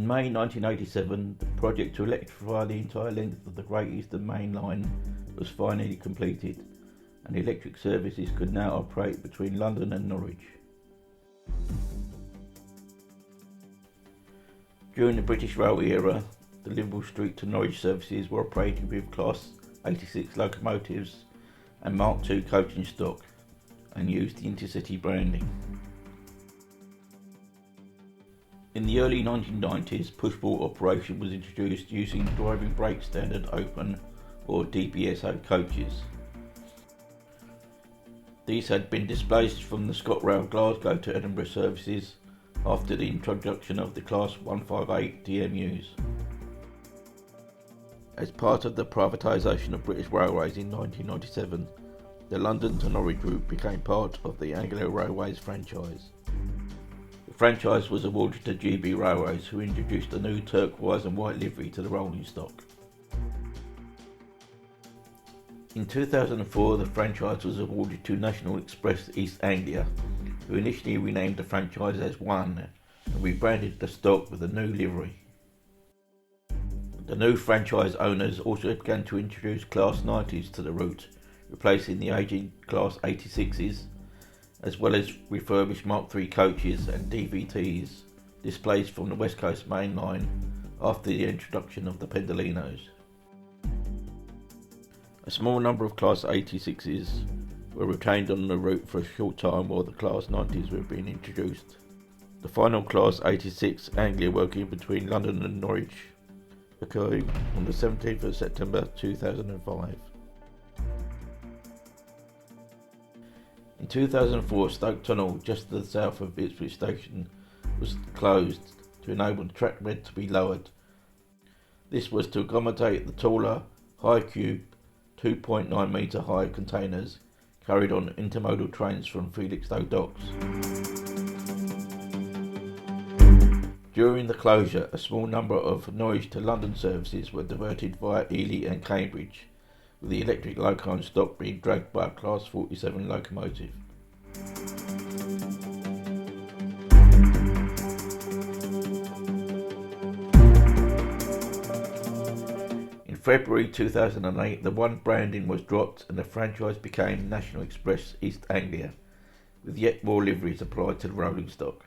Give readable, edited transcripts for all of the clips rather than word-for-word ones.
In May 1987, the project to electrify the entire length of the Great Eastern Main Line was finally completed, and electric services could now operate between London and Norwich. During the British Rail era, the Liverpool Street to Norwich services were operated with Class 86 locomotives and Mark II coaching stock, and used the Intercity branding. In the early 1990s, push-ball operation was introduced using driving brake standard open or DBSO coaches. These had been displaced from the ScotRail Glasgow to Edinburgh services after the introduction of the Class 158 DMUs. As part of the privatisation of British Railways in 1997, the London to Norwich route became part of the Anglia Railways franchise. The franchise was awarded to GB Railways, who introduced a new turquoise and white livery to the rolling stock. In 2004, the franchise was awarded to National Express East Anglia, who initially renamed the franchise as One and rebranded the stock with a new livery. The new franchise owners also began to introduce Class 90s to the route, replacing the aging Class 86s, as well as refurbished Mark III coaches and DVTs displaced from the West Coast Main Line after the introduction of the Pendolinos. A small number of Class 86s were retained on the route for a short time while the Class 90s were being introduced. The final Class 86 Anglia working between London and Norwich occurring on the 17th of September 2005. In 2004, Stoke Tunnel, just to the south of Ipswich Station, was closed to enable the track bed to be lowered. This was to accommodate the taller, high-cube, 2.9 metre high containers carried on intermodal trains from Felixstowe docks. During the closure, a small number of Norwich to London services were diverted via Ely and Cambridge, with the electric loco stock being dragged by a Class 47 locomotive. In February 2008, the One branding was dropped and the franchise became National Express East Anglia, with yet more liveries applied to the rolling stock.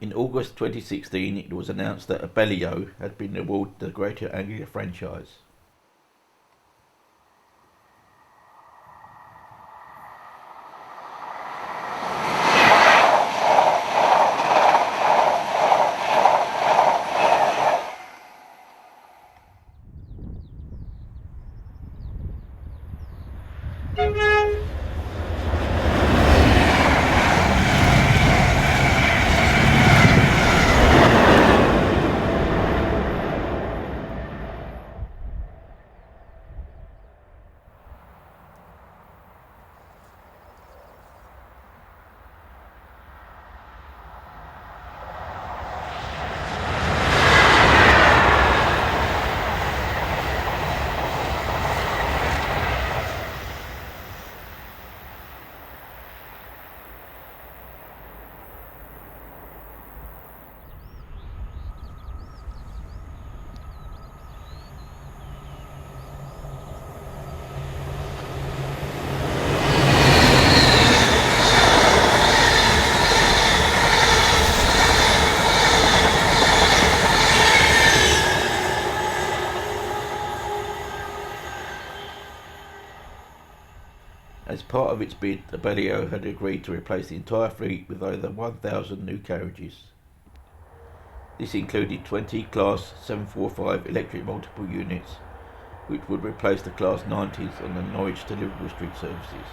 In August 2016, it was announced that Abellio had been awarded the Greater Anglia franchise. As part of its bid, Abellio had agreed to replace the entire fleet with over 1,000 new carriages. This included 20 Class 745 electric multiple units, which would replace the Class 90s on the Norwich to Liverpool Street services.